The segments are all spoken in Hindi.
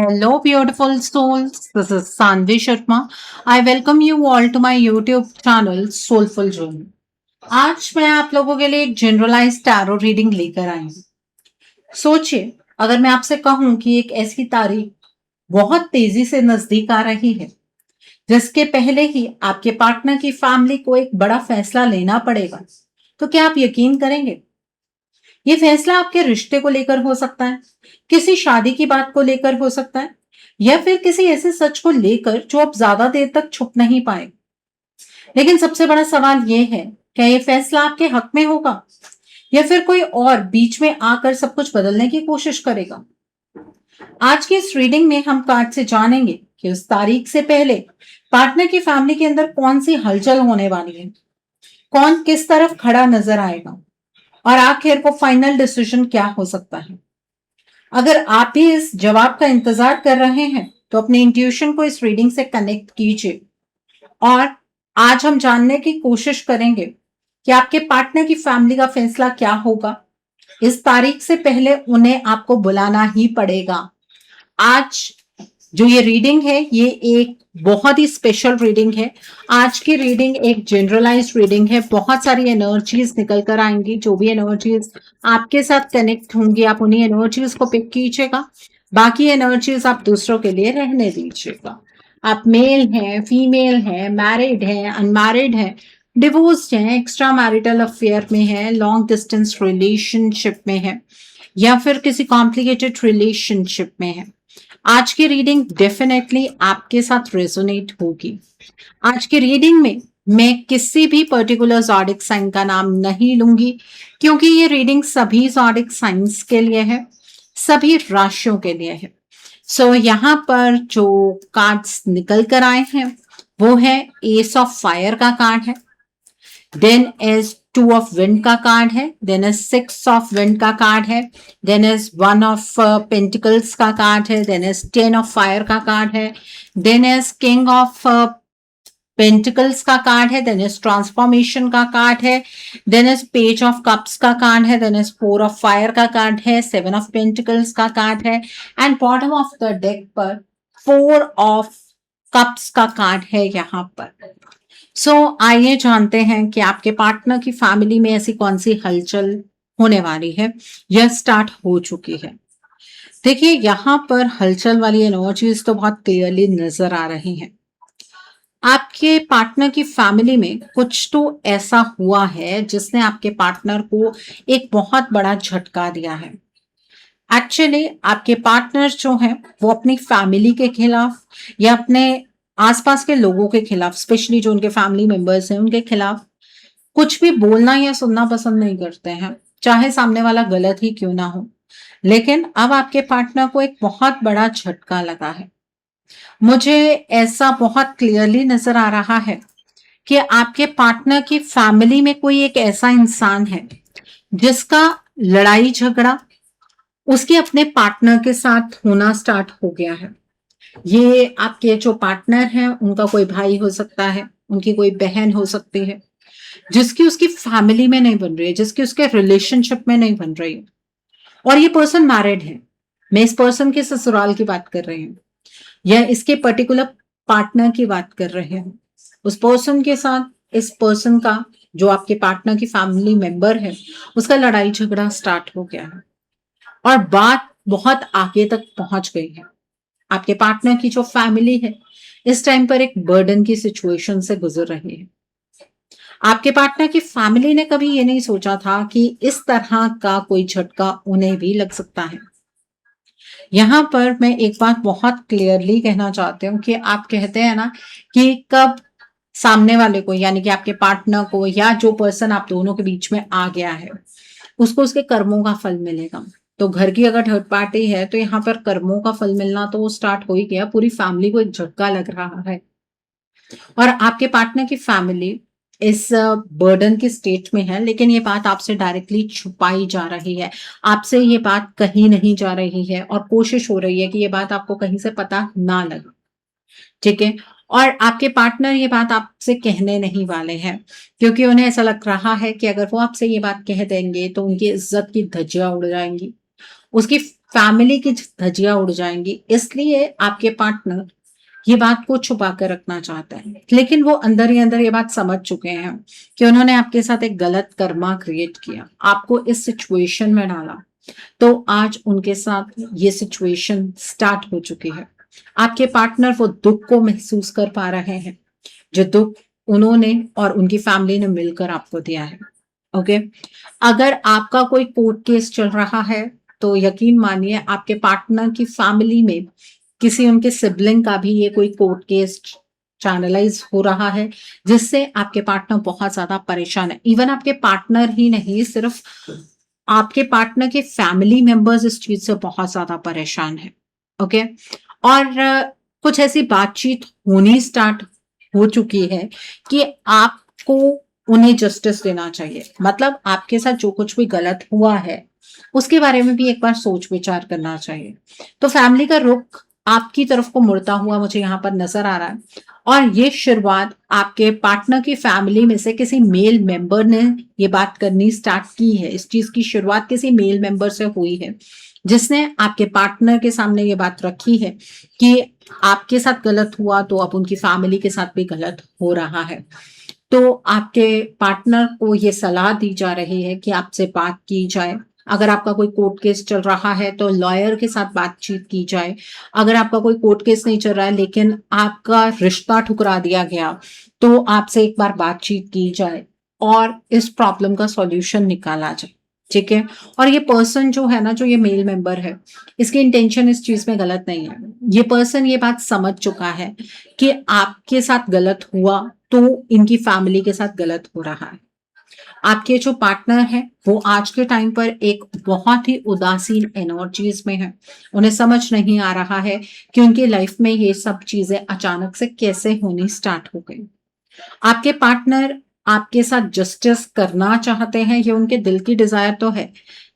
Hello, beautiful souls. This is Sanvi Sharma. I welcome you all to my YouTube channel Soulful Journey. आज मैं आप लोगों के लिए एक जनरलाइज टैरो रीडिंग लेकर आई हूँ। सोचिए, अगर मैं आपसे कहूँ कि एक ऐसी तारीख बहुत तेजी से नजदीक आ रही है, जिसके पहले ही आपके पार्टनर की फैमिली को एक बड़ा फैसला लेना पड़ेगा, तो क्या आप यकीन करेंगे? ये फैसला आपके रिश्ते को लेकर हो सकता है, किसी शादी की बात को लेकर हो सकता है, या फिर किसी ऐसे सच को लेकर जो आप ज्यादा देर तक छुप नहीं पाए। लेकिन सबसे बड़ा सवाल ये है, क्या ये फैसला आपके हक में होगा या फिर कोई और बीच में आकर सब कुछ बदलने की कोशिश करेगा? आज की इस रीडिंग में हम कार्ड से जानेंगे कि उस तारीख से पहले पार्टनर की फैमिली के अंदर कौन सी हलचल होने वाली है, कौन किस तरफ खड़ा नजर आएगा और आखिर को फाइनल डिसीजन क्या हो सकता है। अगर आप भी इस जवाब का इंतजार कर रहे हैं तो अपने इंट्यूशन को इस रीडिंग से कनेक्ट कीजिए और आज हम जानने की कोशिश करेंगे कि आपके पार्टनर की फैमिली का फैसला क्या होगा। इस तारीख से पहले उन्हें आपको बुलाना ही पड़ेगा। आज जो ये रीडिंग है ये एक बहुत ही स्पेशल रीडिंग है। आज की रीडिंग एक जनरलाइज्ड रीडिंग है। बहुत सारी एनर्जीज निकल कर आएंगी। जो भी एनर्जीज आपके साथ कनेक्ट होंगी आप उन्हीं एनर्जीज को पिक कीजिएगा, बाकी एनर्जीज आप दूसरों के लिए रहने दीजिएगा। आप मेल हैं, फीमेल हैं, मैरिड हैं, अनमैरिड हैं, डिवोर्स्ड हैं, एक्स्ट्रा मैरिटल अफेयर में है, लॉन्ग डिस्टेंस रिलेशनशिप में है या फिर किसी कॉम्प्लिकेटेड रिलेशनशिप में है, आज की रीडिंग डेफिनेटली आपके साथ रेजोनेट होगी। आज की रीडिंग में मैं किसी भी पर्टिकुलर ज़ोडिक साइन का नाम नहीं लूंगी, क्योंकि ये रीडिंग सभी ज़ोडिक साइंस के लिए है, सभी राशियों के लिए है। यहाँ पर जो कार्ड्स निकल कर आए हैं वो है एस ऑफ फायर का कार्ड है, देन इज 2 ऑफ विंड का कार्ड है, देन इज 6 ऑफ विंड का कार्ड है, देन इज 1 ऑफ पेंटिकल्स का कार्ड है, देन इज 10 ऑफ फायर का कार्ड है, then is king of pentacles का कार्ड है, देन इज ट्रांसफॉर्मेशन का कार्ड है, then is page of cups का कार्ड है, देन इज 4 ऑफ फायर का कार्ड है, 7 ऑफ पेंटिकल्स का कार्ड है and bottom of the deck पर 4 ऑफ कप्स का कार्ड है यहाँ पर। आइए जानते हैं कि आपके पार्टनर की फैमिली में ऐसी कौन सी हलचल होने वाली है या स्टार्ट हो चुकी है। देखिए, यहाँ पर हलचल वाली एनर्जीज तो बहुत क्लियरली नजर आ रही हैं। आपके पार्टनर की फैमिली में कुछ तो ऐसा हुआ है जिसने आपके पार्टनर को एक बहुत बड़ा झटका दिया है। एक्चुअली आपके पार्टनर जो हैं वो अपनी फैमिली के खिलाफ या अपने आसपास के लोगों के खिलाफ, स्पेशली जो उनके फैमिली मेंबर्स हैं उनके खिलाफ कुछ भी बोलना या सुनना पसंद नहीं करते हैं, चाहे सामने वाला गलत ही क्यों ना हो। लेकिन अब आपके पार्टनर को एक बहुत बड़ा झटका लगा है। मुझे ऐसा बहुत क्लियरली नजर आ रहा है कि आपके पार्टनर की फैमिली में कोई एक ऐसा इंसान है जिसका लड़ाई झगड़ा उसके अपने पार्टनर के साथ होना स्टार्ट हो गया है। ये आपके जो पार्टनर हैं उनका कोई भाई हो सकता है, उनकी कोई बहन हो सकती है जिसकी उसकी फैमिली में नहीं बन रही है, जिसकी उसके रिलेशनशिप में नहीं बन रही है और ये पर्सन मैरिड है। मैं इस पर्सन के ससुराल की बात कर रही हूँ या इसके पर्टिकुलर पार्टनर की बात कर रहे हैं। उस पर्सन के साथ इस पर्सन का जो आपके पार्टनर की फैमिली मेंबर है उसका लड़ाई झगड़ा स्टार्ट हो गया है और बात बहुत आगे तक पहुंच गई है। आपके पार्टनर की जो फैमिली है इस टाइम पर एक बर्डन की सिचुएशन से गुजर रही है। आपके पार्टनर की फैमिली ने कभी ये नहीं सोचा था कि इस तरह का कोई झटका उन्हें भी लग सकता है। यहाँ पर मैं एक बात बहुत क्लियरली कहना चाहती हूँ कि आप कहते हैं ना कि कब सामने वाले को, यानी कि आपके पार्टनर को या जो पर्सन आप दोनों के बीच में आ गया है उसको उसके कर्मों का फल मिलेगा। तो घर की अगर थर्ड पार्टी है तो यहाँ पर कर्मों का फल मिलना तो स्टार्ट हो ही गया। पूरी फैमिली को एक झटका लग रहा है और आपके पार्टनर की फैमिली इस बर्डन की स्टेट में है, लेकिन ये बात आपसे डायरेक्टली छुपाई जा रही है, आपसे ये बात कही नहीं जा रही है और कोशिश हो रही है कि ये बात आपको कहीं से पता ना लगे। ठीक है, और आपके पार्टनर ये बात आपसे कहने नहीं वाले हैं क्योंकि उन्हें ऐसा लग रहा है कि अगर वो आपसे ये बात कह देंगे तो उनकी इज्जत की धज्जियां उड़ जाएंगी, उसकी फैमिली की धज्जियां उड़ जाएंगी। इसलिए आपके पार्टनर ये बात को छुपा कर रखना चाहता है, लेकिन वो अंदर ही अंदर ये बात समझ चुके हैं कि उन्होंने आपके साथ एक गलत कर्मा क्रिएट किया, आपको इस सिचुएशन में डाला। तो आज उनके साथ ये सिचुएशन स्टार्ट हो चुकी है। आपके पार्टनर वो दुख को महसूस कर पा रहे हैं, जो दुख उन्होंने और उनकी फैमिली ने मिलकर आपको दिया है। ओके, अगर आपका कोई कोर्ट केस चल रहा है तो यकीन मानिए आपके पार्टनर की फैमिली में किसी उनके सिबलिंग का भी ये कोई कोर्ट केस चैनलाइज हो रहा है, जिससे आपके पार्टनर बहुत ज्यादा परेशान है। इवन आपके पार्टनर ही नहीं, सिर्फ आपके पार्टनर के फैमिली मेंबर्स इस चीज से बहुत ज्यादा परेशान है। ओके, और कुछ ऐसी बातचीत होनी स्टार्ट हो चुकी है कि आपको उन्हें जस्टिस देना चाहिए। मतलब आपके साथ जो कुछ भी गलत हुआ है उसके बारे में भी एक बार सोच विचार करना चाहिए। तो फैमिली का रुख आपकी तरफ को मुड़ता हुआ मुझे यहाँ पर नजर आ रहा है, और ये शुरुआत आपके पार्टनर की फैमिली में से किसी मेल मेंबर ने ये बात करनी स्टार्ट की है। इस चीज की शुरुआत किसी मेल मेंबर से हुई है, जिसने आपके पार्टनर के सामने ये बात रखी है कि आपके साथ गलत हुआ तो अब उनकी फैमिली के साथ भी गलत हो रहा है। तो आपके पार्टनर को ये सलाह दी जा रही है कि आपसे बात की जाए। अगर आपका कोई कोर्ट केस चल रहा है तो लॉयर के साथ बातचीत की जाए। अगर आपका कोई कोर्ट केस नहीं चल रहा है लेकिन आपका रिश्ता ठुकरा दिया गया, तो आपसे एक बार बातचीत की जाए और इस प्रॉब्लम का सॉल्यूशन निकाला जाए। ठीक है, और ये पर्सन जो है ना, जो ये मेल मेंबर है, इसकी इंटेंशन इस चीज में गलत नहीं है। ये पर्सन ये बात समझ चुका है कि आपके साथ गलत हुआ तो इनकी फैमिली के साथ गलत हो रहा है। आपके जो पार्टनर है वो आज के टाइम पर एक बहुत ही उदासीन एनर्जीज में है। उन्हें समझ नहीं आ रहा है कि उनकी लाइफ में ये सब चीजें अचानक से कैसे होनी स्टार्ट हो गई। आपके पार्टनर आपके साथ जस्टिस करना चाहते हैं, ये उनके दिल की डिजायर तो है,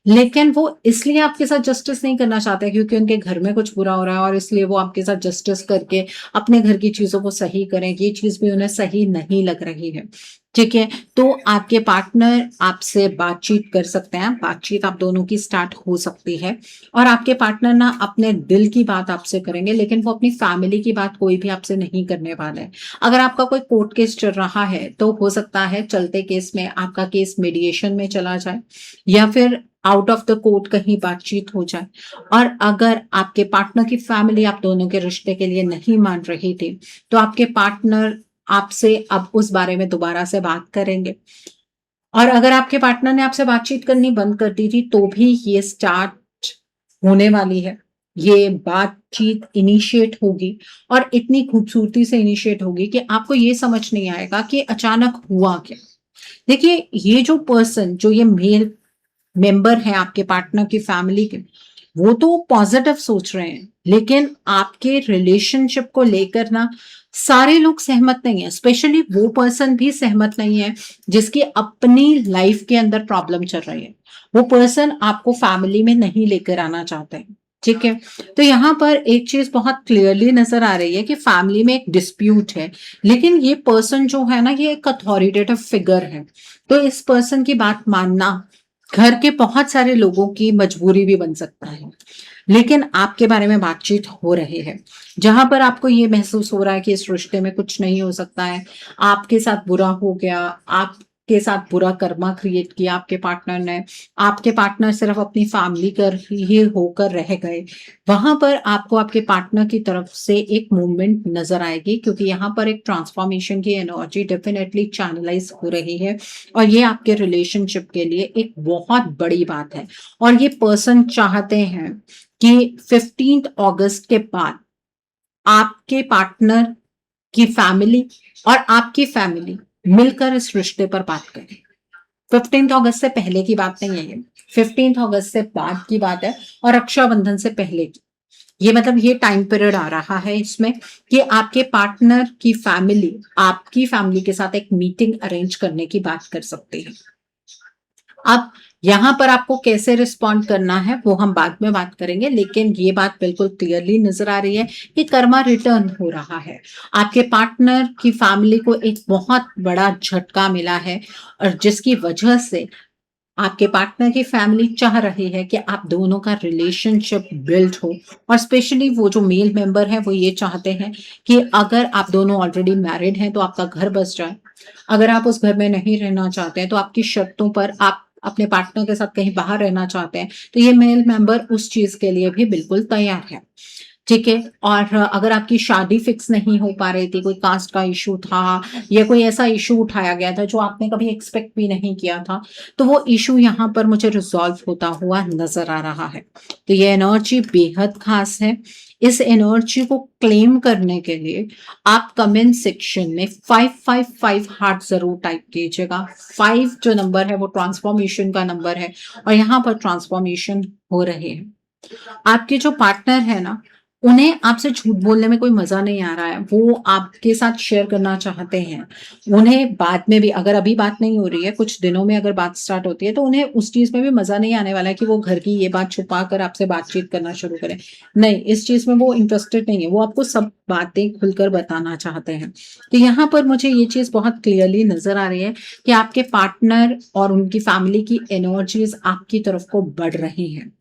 लेकिन वो इसलिए आपके साथ जस्टिस नहीं करना चाहते क्योंकि उनके घर में कुछ बुरा हो रहा है और इसलिए वो आपके साथ जस्टिस करके अपने घर की चीजों को सही करें। ये चीज भी उन्हें सही नहीं लग रही है। ठीक है, तो आपके पार्टनर आपसे बातचीत कर सकते हैं, बातचीत आप दोनों की स्टार्ट हो सकती है, और आपके पार्टनर ना अपने दिल की बात आपसे करेंगे, लेकिन वो अपनी फैमिली की बात कोई भी आपसे नहीं करने वाला है। अगर आपका कोई कोर्ट केस चल रहा है तो हो सकता है चलते केस में आपका केस मीडिएशन में चला जाए या फिर आउट ऑफ द कोर्ट कहीं बातचीत हो जाए। और अगर आपके पार्टनर की फैमिली आप दोनों के रिश्ते के लिए नहीं मान रही थी तो आपके पार्टनर आपसे अब उस बारे में दोबारा से बात करेंगे। और अगर आपके पार्टनर ने आपसे बातचीत करनी बंद कर दी थी तो भी ये स्टार्ट होने वाली है। ये बातचीत इनिशिएट होगी और इतनी खूबसूरती से इनिशिएट होगी कि आपको ये समझ नहीं आएगा कि अचानक हुआ क्या। देखिए, ये जो पर्सन, जो ये मेल मेंबर है आपके पार्टनर की फैमिली के, वो तो पॉजिटिव सोच रहे हैं, लेकिन आपके रिलेशनशिप को लेकर ना सारे लोग सहमत नहीं है। स्पेशली वो पर्सन भी सहमत नहीं है जिसकी अपनी लाइफ के अंदर प्रॉब्लम चल रही है। वो पर्सन आपको फैमिली में नहीं लेकर आना चाहते हैं। ठीक है, तो यहाँ पर एक चीज बहुत क्लियरली नजर आ रही है कि फैमिली में एक डिस्प्यूट है, लेकिन ये पर्सन जो है ना, ये एक अथॉरिटेटिव फिगर है। तो इस पर्सन की बात मानना घर के बहुत सारे लोगों की मजबूरी भी बन सकता है, लेकिन आपके बारे में बातचीत हो रही है जहां पर आपको ये महसूस हो रहा है कि इस रिश्ते में कुछ नहीं हो सकता है, आपके साथ बुरा हो गया, आपके साथ बुरा कर्मा क्रिएट किया आपके पार्टनर ने, आपके पार्टनर सिर्फ अपनी फैमिली कर ही होकर रह गए। वहां पर आपको आपके पार्टनर की तरफ से एक मूवमेंट नजर आएगी, क्योंकि यहाँ पर एक ट्रांसफॉर्मेशन की एनर्जी डेफिनेटली चैनलाइज हो रही है और ये आपके रिलेशनशिप के लिए एक बहुत बड़ी बात है। और ये पर्सन चाहते हैं कि 15 अगस्त के बाद आपके पार्टनर की फैमिली और आपकी फैमिली मिलकर इस रिश्ते पर बात करें। 15 अगस्त से पहले की बात नहीं है ये, 15 अगस्त से बाद की बात है और रक्षाबंधन से पहले की। ये मतलब ये टाइम पीरियड आ रहा है इसमें कि आपके पार्टनर की फैमिली आपकी फैमिली के साथ एक मीटिंग अरेंज करने की बात कर सकती है। अब यहां पर आपको कैसे रिस्पॉन्ड करना है वो हम बाद में बात करेंगे, लेकिन ये बात बिल्कुल क्लियरली नजर आ रही है कि कर्मा रिटर्न हो रहा है। आपके पार्टनर की फैमिली को एक बहुत बड़ा झटका मिला है और जिसकी वजह से आपके पार्टनर की फैमिली चाह रही है कि आप दोनों का रिलेशनशिप बिल्ड हो, और स्पेशली वो जो मेल मेंबर है वो ये चाहते हैं कि अगर आप दोनों ऑलरेडी मैरिड हैं तो आपका घर बस जाए। अगर आप उस घर में नहीं रहना चाहते हैं तो आपकी शर्तों पर आप अपने पार्टनर के साथ कहीं बाहर रहना चाहते हैं, तो ये मेल मेंबर उस चीज के लिए भी बिल्कुल तैयार है। ठीक है? और अगर आपकी शादी फिक्स नहीं हो पा रही थी, कोई कास्ट का इश्यू था या कोई ऐसा इश्यू उठाया गया था जो आपने कभी एक्सपेक्ट भी नहीं किया था, तो वो इश्यू यहाँ पर मुझे रिज़ॉल्व होता हुआ नज़र आ रहा है। तो ये एनर्जी बेहद ख़ास है। इस एनर्जी को क्लेम करने के लिए आप कमेंट सेक्शन में 555 हार्ट ज़रूर टाइप कीजिएगा। 5 जो नंबर है वो ट्रांसफॉर्मेशन का नंबर है और यहाँ पर ट्रांसफॉर्मेशन हो रही है। आपके जो पार्टनर है ना, उन्हें आपसे झूठ बोलने में कोई मज़ा नहीं आ रहा है। वो आपके साथ शेयर करना चाहते हैं। उन्हें बाद में भी, अगर अभी बात नहीं हो रही है, कुछ दिनों में अगर बात स्टार्ट होती है, तो उन्हें उस चीज़ में भी मज़ा नहीं आने वाला है कि वो घर की ये बात छुपा कर आपसे बातचीत करना शुरू करें। नहीं, इस चीज़ में वो इंटरेस्टेड नहीं है। वो आपको सब बातें खुलकर बताना चाहते हैं। तो यहाँ पर मुझे ये चीज़ बहुत क्लियरली नज़र आ रही है कि आपके पार्टनर और उनकी फैमिली की एनर्जीज़ आपकी तरफ को बढ़ रही हैं।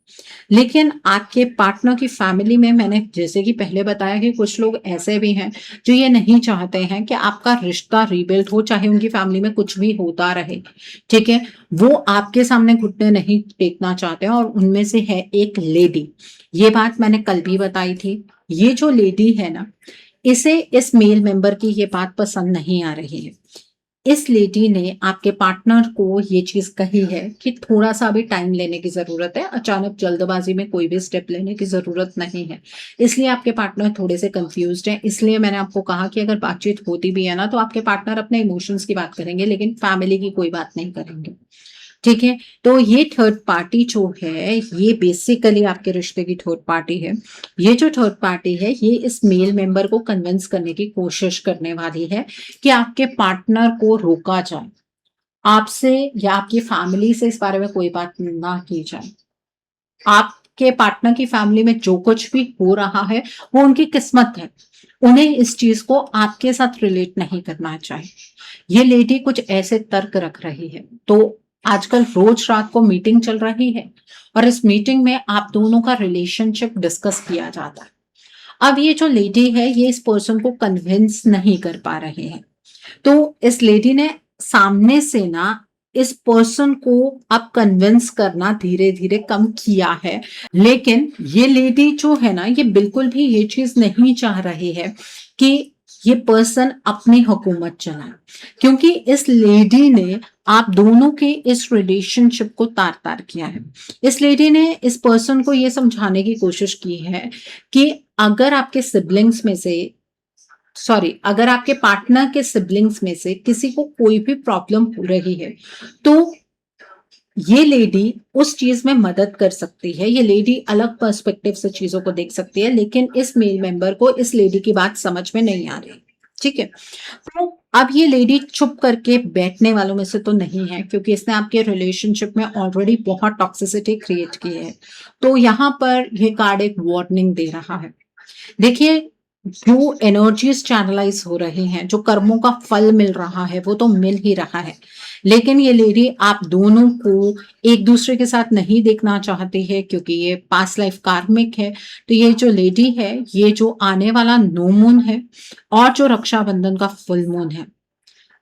लेकिन आपके पार्टनर की फैमिली में मैंने जैसे कि पहले बताया कि कुछ लोग ऐसे भी हैं जो ये नहीं चाहते हैं कि आपका रिश्ता रीबिल्ड हो, चाहे उनकी फैमिली में कुछ भी होता रहे। ठीक है? वो आपके सामने घुटने नहीं टेकना चाहते हैं, और उनमें से है एक लेडी। ये बात मैंने कल भी बताई थी। ये जो लेडी है ना, इसे इस मेल मेंबर की ये बात पसंद नहीं आ रही है। इस लेडी ने आपके पार्टनर को ये चीज़ कही है कि थोड़ा-सा अभी टाइम लेने की ज़रूरत है, अचानक जल्दबाज़ी में कोई भी स्टेप लेने की ज़रूरत नहीं है। इसलिए आपके पार्टनर थोड़े-से कन्फ्यूज़्ड हैं, इसलिए मैंने आपको कहा कि अगर बातचीत होती भी है ना, तो आपके पार्टनर अपने इमोशंस की बात करेंगे, लेकिन फैमिली की कोई बात नहीं करेंगे। ठीक है? तो ये थर्ड पार्टी जो है, ये बेसिकली आपके रिश्ते की थर्ड पार्टी है। ये जो थर्ड पार्टी है, ये इस मेल मेंबर को कन्विंस करने की कोशिश करने वाली है कि आपके पार्टनर को रोका जाए। आपसे या आपकी फैमिली से इस बारे में कोई बात ना की जाए। आपके पार्टनर की फैमिली में जो कुछ भी हो रहा है, वो उनकी किस्मत है। उन्हें इस चीज़ को आपके साथ रिलेट नहीं करना चाहिए। ये लेडी कुछ ऐसे तर्क रख रही है। तो आजकल रोज रात को मीटिंग चल रही है और इस मीटिंग में आप दोनों का रिलेशनशिप डिस्कस किया जाता है। अब ये जो लेडी है, ये इस पर्सन को कन्विंस नहीं कर पा रहे हैं। तो इस लेडी ने सामने से ना इस पर्सन को अब कन्विंस करना धीरे-धीरे कम किया है। लेकिन ये लेडी जो है ना, ये बिल्कुल भी ये चीज़ नहीं चाह रही है कि ये पर्सन अपनी हुकूमत चलाए। क्योंकि इस लेडी ने आप दोनों के इस रिलेशनशिप को तार-तार किया है। इस लेडी ने इस पर्सन को ये समझाने की कोशिश की है कि अगर आपके सिबलिंग्स में से, सॉरी, अगर आपके पार्टनर के सिबलिंग्स में से किसी को कोई भी प्रॉब्लम हो रही है, तो ये लेडी उस चीज में मदद कर सकती है। ये लेडी अलग पर्सपेक्टिव से चीजों को देख सकती है, लेकिन इस मेल मेंबर को इस लेडी की बात समझ में नहीं आ रही। ठीक है? तो अब ये लेडी चुप करके बैठने वालों में से तो नहीं है, क्योंकि इसने आपके रिलेशनशिप में ऑलरेडी बहुत टॉक्सिसिटी क्रिएट की है। तो यहाँ पर ये कार्ड एक वार्निंग दे रहा है। देखिए, जो एनर्जीज चैनलाइज हो रही हैं, जो कर्मों का फल मिल रहा है, वो तो मिल ही रहा है। लेकिन ये लेडी आप दोनों को एक दूसरे के साथ नहीं देखना चाहती है, क्योंकि ये पास्ट लाइफ कार्मिक है। तो ये जो लेडी है, ये जो आने वाला न्यू मून है और जो रक्षाबंधन का फुल मून है,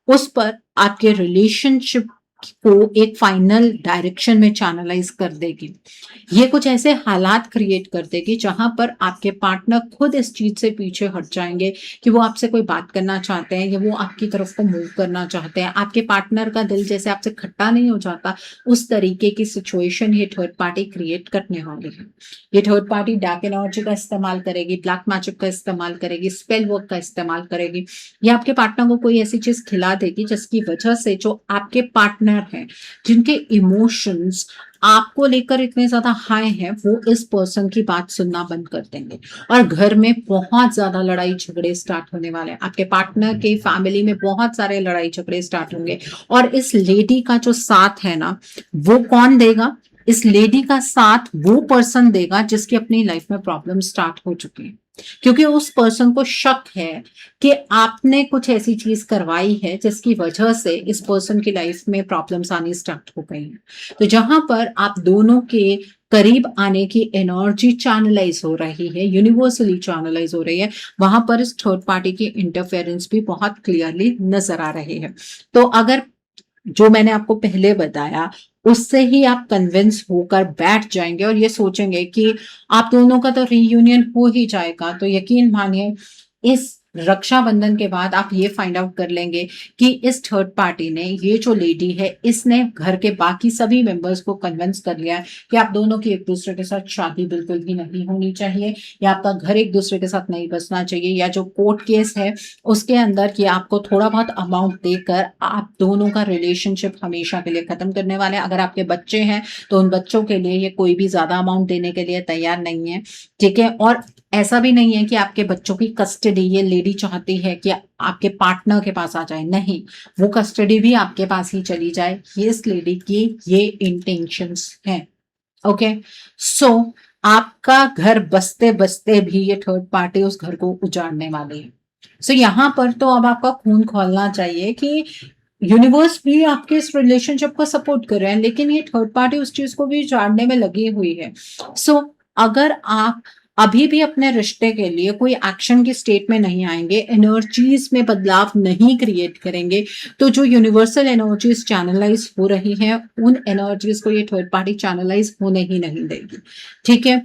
उस पर आपके रिलेशनशिप को एक फाइनल डायरेक्शन में चैनलाइज कर देगी। ये कुछ ऐसे हालात क्रिएट कर देगी जहां पर आपके पार्टनर खुद इस चीज से पीछे हट जाएंगे कि वो आपसे कोई बात करना चाहते हैं या वो आपकी तरफ को मूव करना चाहते हैं। आपके पार्टनर का दिल जैसे आपसे खट्टा नहीं हो जाता, उस तरीके की सिचुएशन ये थर्ड पार्टी क्रिएट करने वाली है। ये थर्ड पार्टी डार्क एनर्जी का इस्तेमाल करेगी, ब्लैक मैजिक का इस्तेमाल करेगी, स्पेल वर्क का इस्तेमाल करेगी, या आपके पार्टनर को कोई ऐसी चीज खिला देगी जिसकी वजह से जो आपके पार्टनर हैं, जिनके इमोशंस आपको लेकर इतने ज्यादा हाई हैं, वो इस पर्सन की बात सुनना बंद कर देंगे और घर में बहुत ज्यादा लड़ाई झगड़े स्टार्ट होने वाले हैं। आपके पार्टनर के फैमिली में बहुत सारे लड़ाई झगड़े स्टार्ट होंगे। और इस लेडी का जो साथ है ना, वो कौन देगा? इस लेडी का साथ वो पर्सन देगा जिसकी अपनी लाइफ में प्रॉब्लम स्टार्ट हो चुकी है। क्योंकि उस पर्सन को शक है कि आपने कुछ ऐसी चीज करवाई है जिसकी वजह से इस पर्सन की लाइफ में प्रॉब्लम्स आनी स्टार्ट हो गई हैं। तो जहां पर आप दोनों के करीब आने की एनर्जी चैनलाइज हो रही है, यूनिवर्सली चैनलाइज हो रही है, वहां पर इस थर्ड पार्टी की इंटरफेरेंस भी बहुत क्लियरली नजर आ रही है। तो अगर जो मैंने आपको पहले बताया उससे ही आप कन्विंस होकर बैठ जाएंगे और ये सोचेंगे कि आप दोनों का तो रीयूनियन हो ही जाएगा, तो यकीन मानिए इस रक्षाबंधन के बाद आप ये फाइंड आउट कर लेंगे कि इस थर्ड पार्टी ने, ये जो लेडी है, इसने घर के बाकी सभी मेंबर्स को कन्विंस कर लिया है कि आप दोनों की एक दूसरे के साथ शादी बिल्कुल भी नहीं होनी चाहिए, या आपका घर एक दूसरे के साथ नहीं बसना चाहिए, या जो कोर्ट केस है उसके अंदर कि आपको थोड़ा बहुत अमाउंट देकर आप दोनों का रिलेशनशिप हमेशा के लिए खत्म करने वाले हैं। अगर आपके बच्चे हैं तो उन बच्चों के लिए ये कोई भी ज्यादा अमाउंट देने के लिए तैयार नहीं है, ठीक है। और ऐसा भी नहीं है कि आपके बच्चों की कस्टडी ये लेडी चाहती है कि आपके पार्टनर के पास आ जाए, नहीं, वो कस्टडी भी आपके पास ही चली जाए, ये इस लेडी की ये इंटेंशंस हैं। ओके, सो आपका घर बसते बसते भी ये थर्ड पार्टी उस घर को उजाड़ने वाली है। सो यहाँ पर तो अब आपका खून खोलना चाहिए कि यूनिवर्स भी आपके इस रिलेशनशिप को सपोर्ट कर रहे हैं, लेकिन ये थर्ड पार्टी उस चीज को भी जानने में लगी हुई है। सो अगर आप अभी भी अपने रिश्ते के लिए कोई एक्शन की स्टेट में नहीं आएंगे, एनर्जीज में बदलाव नहीं क्रिएट करेंगे, तो जो यूनिवर्सल एनर्जीज चैनलाइज हो रही हैं उन एनर्जीज को ये थर्ड पार्टी चैनलाइज होने ही नहीं देगी, ठीक है।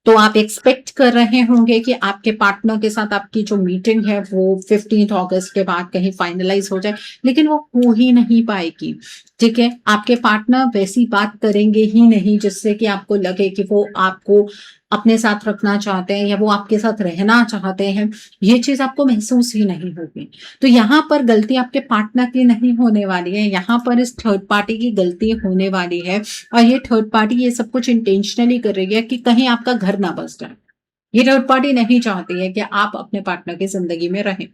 तो आप एक्सपेक्ट कर रहे होंगे कि आपके पार्टनर के साथ आपकी जो मीटिंग है वो 15 अगस्त के बाद कहीं फाइनलाइज हो जाए, लेकिन वो हो ही नहीं पाएगी, ठीक है। आपके पार्टनर वैसी बात करेंगे ही नहीं जिससे कि आपको लगे कि वो आपको अपने साथ रखना चाहते हैं या वो आपके साथ रहना चाहते हैं, ये चीज आपको महसूस ही नहीं होगी। तो यहाँ पर गलती आपके पार्टनर की नहीं होने वाली है, यहाँ पर इस थर्ड पार्टी की गलती होने वाली है। और ये थर्ड पार्टी ये सब कुछ इंटेंशनली कर रही है कि कहीं आपका घर ना बस जाए। ये थर्ड पार्टी नहीं चाहती है कि आप अपने पार्टनर की जिंदगी में रहें।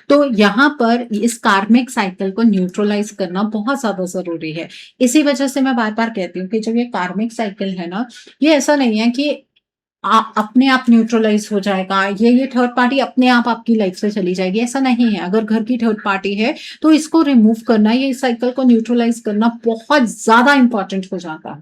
तो यहाँ पर इस कार्मिक साइकिल को न्यूट्रलाइज करना बहुत ज्यादा जरूरी है। इसी वजह से मैं बार बार कहती हूँ कि जब ये कार्मिक साइकिल है ना, ये ऐसा नहीं है कि अपने आप न्यूट्रलाइज हो जाएगा, ये थर्ड पार्टी अपने आप आपकी लाइफ से चली जाएगी, ऐसा नहीं है। अगर घर की थर्ड पार्टी है तो इसको रिमूव करना, ये साइकिल को न्यूट्रलाइज करना बहुत ज्यादा इंपॉर्टेंट हो जाता है।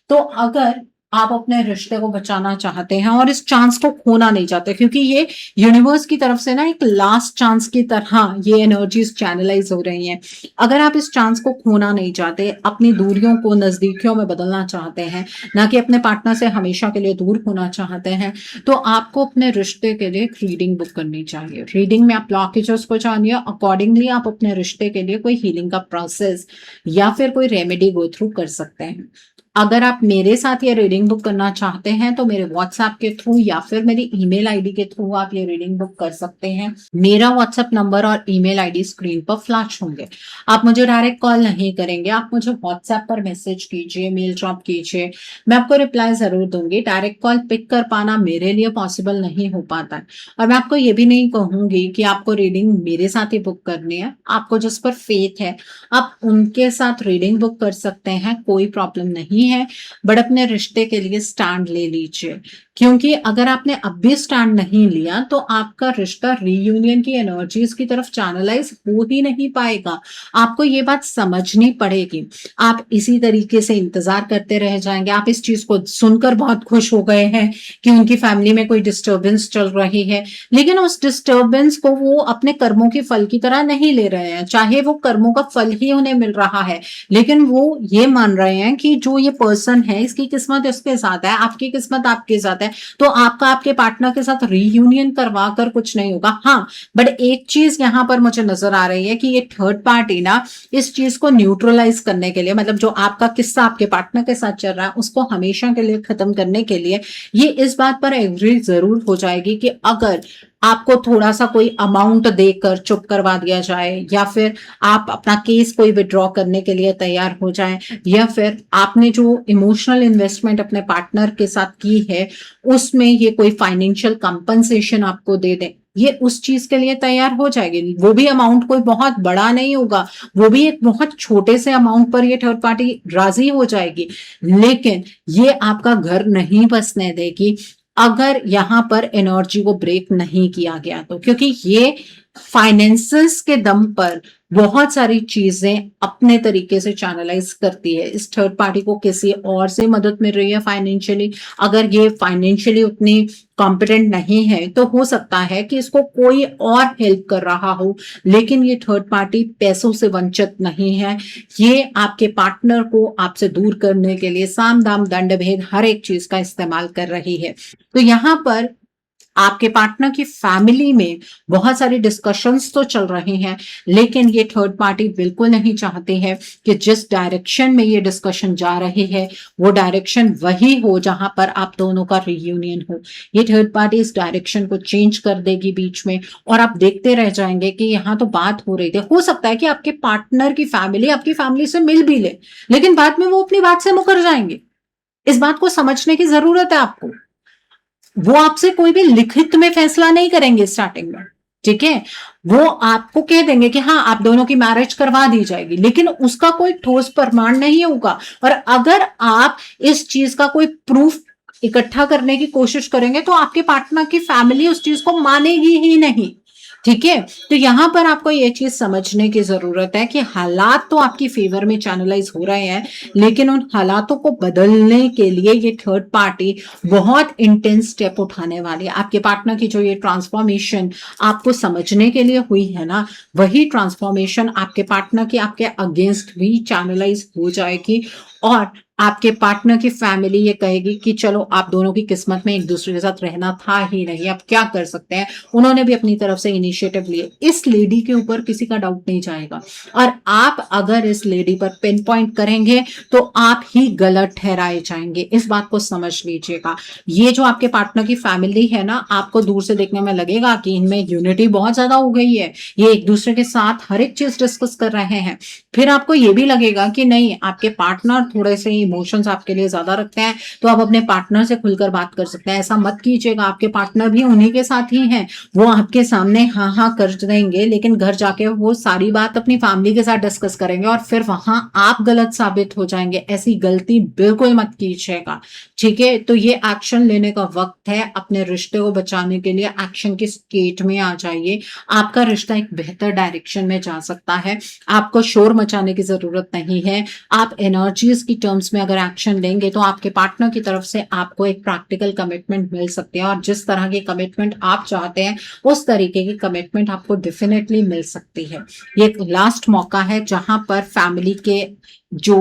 तो अगर आप अपने रिश्ते को बचाना चाहते हैं और इस चांस को खोना नहीं चाहते, क्योंकि ये यूनिवर्स की तरफ से ना एक लास्ट चांस की तरह ये एनर्जीज चैनलाइज हो रही हैं। अगर आप इस चांस को खोना नहीं चाहते, अपनी दूरियों को नजदीकियों में बदलना चाहते हैं, ना कि अपने पार्टनर से हमेशा के लिए दूर होना चाहते हैं, तो आपको अपने रिश्ते के लिए एक रीडिंग बुक करनी चाहिए। रीडिंग में आप ब्लॉकेजेस को जानिए, अकॉर्डिंगली आप अपने रिश्ते के लिए कोई हीलिंग का प्रोसेस या फिर कोई रेमेडी गो थ्रू कर सकते हैं। अगर आप मेरे साथ ये रीडिंग बुक करना चाहते हैं तो मेरे व्हाट्सएप के थ्रू या फिर मेरी ईमेल आईडी के थ्रू आप ये रीडिंग बुक कर सकते हैं। मेरा व्हाट्सएप नंबर और ईमेल आईडी स्क्रीन पर फ्लैश होंगे। आप मुझे डायरेक्ट कॉल नहीं करेंगे, आप मुझे व्हाट्सएप पर मैसेज कीजिए, मेल ड्रॉप कीजिए, मैं आपको रिप्लाई जरूर दूंगी। डायरेक्ट कॉल पिक कर पाना मेरे लिए पॉसिबल नहीं हो पाता है। और मैं आपको ये भी नहीं कहूंगी कि आपको रीडिंग मेरे साथ ही बुक करनी है। आपको जिस पर फेथ है आप उनके साथ रीडिंग बुक कर सकते हैं, कोई प्रॉब्लम नहीं है। बट अपने रिश्ते के लिए स्टैंड ले लीजिए, क्योंकि अगर आपने अब भी स्टैंड नहीं लिया तो आपका रिश्ता रीयूनियन की एनर्जीज की तरफ चैनलाइज हो ही नहीं पाएगा। आपको ये बात समझनी पड़ेगी। आप इसी तरीके से इंतजार करते रह जाएंगे। आप इस चीज को सुनकर बहुत खुश हो गए हैं कि उनकी फैमिली में कोई डिस्टर्बेंस चल रही है, लेकिन उस डिस्टर्बेंस को वो अपने कर्मों के फल की तरह नहीं ले रहे हैं। चाहे वो कर्मों का फल ही उन्हें मिल रहा है, लेकिन वो ये मान रहे हैं कि जो ये पर्सन है इसकी किस्मत इसके साथ है, आपकी किस्मत आपके साथ है, तो आपका आपके पार्टनर के साथ रीयूनियन करवा कर कुछ नहीं होगा। हाँ, बट एक चीज यहां पर मुझे नजर आ रही है कि ये थर्ड पार्टी ना इस चीज को न्यूट्रलाइज करने के लिए, मतलब जो आपका किस्सा आपके पार्टनर के साथ चल रहा है उसको हमेशा के लिए खत्म करने के लिए ये इस बात पर एग्री जरूर हो जाएगी कि अगर आपको थोड़ा सा कोई अमाउंट देकर चुप करवा दिया जाए, या फिर आप अपना केस कोई विड्रॉ करने के लिए तैयार हो जाए, या फिर आपने जो इमोशनल इन्वेस्टमेंट अपने पार्टनर के साथ की है उसमें ये कोई फाइनेंशियल कंपनसेशन आपको दे दे, ये उस चीज के लिए तैयार हो जाएगी। वो भी अमाउंट कोई बहुत बड़ा नहीं होगा, वो भी एक बहुत छोटे से अमाउंट पर ये थर्ड पार्टी राजी हो जाएगी, लेकिन ये आपका घर नहीं बसने देगी। अगर यहाँ पर एनर्जी को ब्रेक नहीं किया गया तो, क्योंकि ये फाइनेंसेस के दम पर बहुत सारी चीजें अपने तरीके से चैनलाइज करती है। इस थर्ड पार्टी को किसी और से मदद मिल रही है फाइनेंशियली, अगर ये फाइनेंशियली उतनी कॉम्पिटेंट नहीं है तो हो सकता है कि इसको कोई और हेल्प कर रहा हो, लेकिन ये थर्ड पार्टी पैसों से वंचित नहीं है। ये आपके पार्टनर को आपसे दूर करने के लिए साम दाम दंड भेद हर एक चीज का इस्तेमाल कर रही है। तो यहाँ पर आपके पार्टनर की फैमिली में बहुत सारी डिस्कशंस तो चल रही हैं, लेकिन ये थर्ड पार्टी बिल्कुल नहीं चाहती है कि जिस डायरेक्शन में ये डिस्कशन जा रही है वो डायरेक्शन वही हो जहां पर आप दोनों का रियूनियन हो। ये थर्ड पार्टी इस डायरेक्शन को चेंज कर देगी बीच में, और आप देखते रह जाएंगे कि यहाँ तो बात हो रही थी, हो सकता है कि आपके पार्टनर की फैमिली आपकी फैमिली से मिल भी ले, लेकिन बाद में वो अपनी बात से मुकर जाएंगे। इस बात को समझने की जरूरत है आपको। वो आपसे कोई भी लिखित में फैसला नहीं करेंगे स्टार्टिंग में, ठीक है। वो आपको कह देंगे कि हाँ आप दोनों की मैरिज करवा दी जाएगी, लेकिन उसका कोई ठोस प्रमाण नहीं होगा। और अगर आप इस चीज का कोई प्रूफ इकट्ठा करने की कोशिश करेंगे तो आपके पार्टनर की फैमिली उस चीज को मानेगी ही नहीं, ठीक है। तो यहां पर आपको ये चीज समझने की जरूरत है कि हालात तो आपकी फेवर में चैनलाइज हो रहे हैं, लेकिन उन हालातों को बदलने के लिए ये थर्ड पार्टी बहुत इंटेंस स्टेप उठाने वाली है। आपके पार्टनर की जो ये ट्रांसफॉर्मेशन आपको समझने के लिए हुई है ना, वही ट्रांसफॉर्मेशन आपके पार्टनर की आपके अगेंस्ट भी चैनलाइज हो जाएगी, और आपके पार्टनर की फैमिली ये कहेगी कि चलो आप दोनों की किस्मत में एक दूसरे के साथ रहना था ही नहीं, अब क्या कर सकते हैं। उन्होंने भी अपनी तरफ से इनिशिएटिव लिए, इस लेडी के ऊपर किसी का डाउट नहीं जाएगा। और आप अगर इस लेडी पर पिन पॉइंट करेंगे तो आप ही गलत ठहराए जाएंगे, इस बात को समझ लीजिएगा। ये जो आपके पार्टनर की फैमिली है ना, आपको दूर से देखने में लगेगा कि इनमें यूनिटी बहुत ज्यादा हो गई है, ये एक दूसरे के साथ हर एक चीज डिस्कस कर रहे हैं। फिर आपको ये भी लगेगा कि नहीं, आपके पार्टनर थोड़े से इमोशंस आपके लिए ज्यादा रखते हैं, तो आप अपने पार्टनर से खुलकर बात कर सकते हैं। ऐसा मत कीजिएगा, आपके पार्टनर भी उन्हीं के साथ ही हैं, वो आपके सामने हाँ हाँ कर देंगे, लेकिन घर जाके वो सारी बात अपनी फैमिली के साथ डिस्कस करेंगे और फिर वहां आप गलत साबित हो जाएंगे। ऐसी गलती बिल्कुल मत कीजिएगा, ठीक है। तो ये एक्शन लेने का वक्त है, अपने रिश्ते को बचाने के लिए एक्शन की स्टेट में आ जाइए। आपका रिश्ता एक बेहतर डायरेक्शन में जा सकता है, आपको शोर मचाने की जरूरत नहीं है। आप एनर्जीज की टर्म्स में अगर एक्शन लेंगे तो आपके पार्टनर की तरफ से आपको एक प्रैक्टिकल कमिटमेंट मिल सकती है, और जिस तरह की कमिटमेंट आप चाहते हैं उस तरीके की कमिटमेंट आपको डेफिनेटली मिल सकती है। ये एक लास्ट मौका है जहां पर फैमिली के जो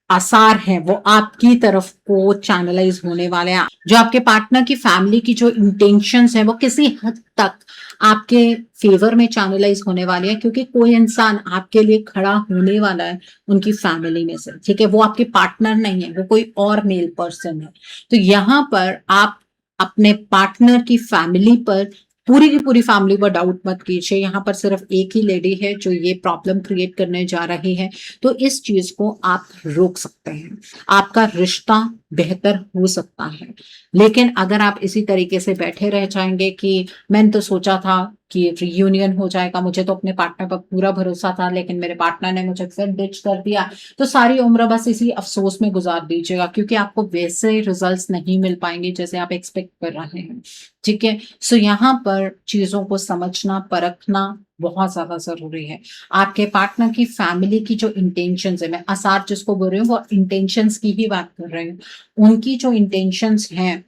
आसार हैं वो आपकी तरफ को चैनलाइज होने वाले हैं। जो आपके पार्टनर की फैमिली की जो इंटेंशंस हैं वो किसी हद तक आपके फेवर में चैनलाइज होने वाली है, क्योंकि कोई इंसान आपके लिए खड़ा होने वाला है उनकी फैमिली में से, ठीक है। वो आपके पार्टनर नहीं है, वो कोई और मेल पर्सन है। तो यहाँ पर आप अपने पार्टनर की फैमिली पर, पूरी की पूरी फैमिली पर डाउट मत कीजिए। यहाँ पर सिर्फ एक ही लेडी है जो ये प्रॉब्लम क्रिएट करने जा रही है, तो इस चीज को आप रोक सकते हैं, आपका रिश्ता बेहतर हो सकता है। लेकिन अगर आप इसी तरीके से बैठे रह जाएंगे कि मैंने तो सोचा था कि रियूनियन हो जाएगा, मुझे तो अपने पार्टनर पर पूरा भरोसा था, लेकिन मेरे पार्टनर ने मुझे फिर डिच कर दिया, तो सारी उम्र बस इसी अफसोस में गुजार दीजिएगा, क्योंकि आपको वैसे रिजल्ट्स नहीं मिल पाएंगे जैसे आप एक्सपेक्ट कर रहे हैं, ठीक है। सो यहाँ पर चीजों को समझना, परखना बहुत ज्यादा जरूरी है। आपके पार्टनर की फैमिली की जो इंटेंशंस है, मैं आसार जिसको बोल रही हूँ वो इंटेंशंस की ही बात कर रही हूँ, उनकी जो इंटेंशंस हैं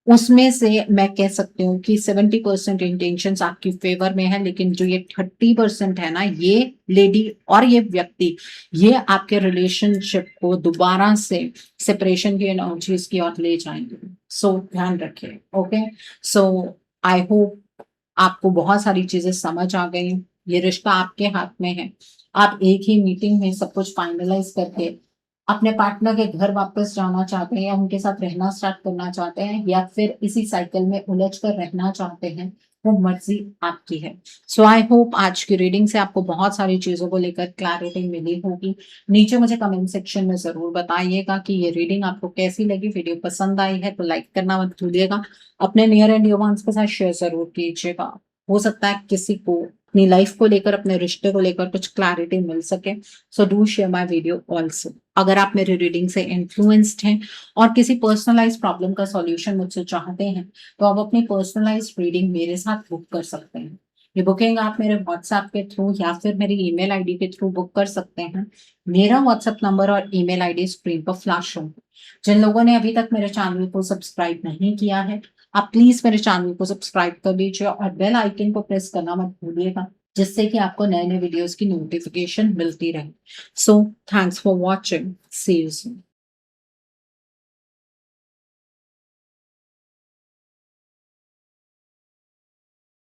उसमें से मैं कह सकती हूँ कि 70% इंटेंशंस आपकी फेवर में है, लेकिन जो ये 30% है ना, ये लेडी और ये व्यक्ति, ये आपके रिलेशनशिप को दोबारा से सेपरेशन की एनर्जीज की ओर ले जाएंगे। सो ध्यान रखिए, ओके। सो आई होप आपको बहुत सारी चीजें समझ आ गई। ये रिश्ता आपके हाथ में है, आप एक ही मीटिंग में सब कुछ फाइनलाइज करके अपने पार्टनर के घर वापस जाना चाहते हैं, या उनके साथ रहना स्टार्ट करना चाहते हैं, या फिर इसी साइकिल में उलझ कर रहना चाहते हैं, वो मर्जी आपकी है। सो आई होप आज की रीडिंग से आपको बहुत सारी चीजों को लेकर क्लैरिटी मिली होगी। नीचे मुझे कमेंट सेक्शन में जरूर बताइएगा कि ये रीडिंग आपको कैसी लगी। वीडियो पसंद आई है तो लाइक करना मत भूलिएगा, अपने नियर एंड डियर वंस के साथ शेयर जरूर कीजिएगा। हो सकता है किसी को अपनी लाइफ को लेकर, अपने रिश्ते को लेकर कुछ क्लैरिटी मिल सके। So do share my video also. अगर आप मेरे रीडिंग से इन्फ्लुएंस्ड हैं और किसी पर्सनलाइज्ड प्रॉब्लम का सॉल्यूशन मुझसे चाहते हैं, तो आप अपनी पर्सनलाइज्ड रीडिंग मेरे साथ बुक कर सकते हैं। ये बुकिंग आप मेरे व्हाट्सएप के थ्रू या फिर मेरी ईमेल आईडी के थ्रू बुक कर सकते हैं। मेरा व्हाट्सएप नंबर और ईमेल आईडी स्क्रीन पर फ्लैश होगा। जिन लोगों ने अभी तक मेरे चैनल को सब्सक्राइब नहीं किया है, आप प्लीज मेरे चैनल को सब्सक्राइब कर लीजिए और बेल आइकन को प्रेस करना मत भूलिएगा, जिससे कि आपको नए नए वीडियोस की नोटिफिकेशन मिलती रहे। So, thanks for watching. See you soon.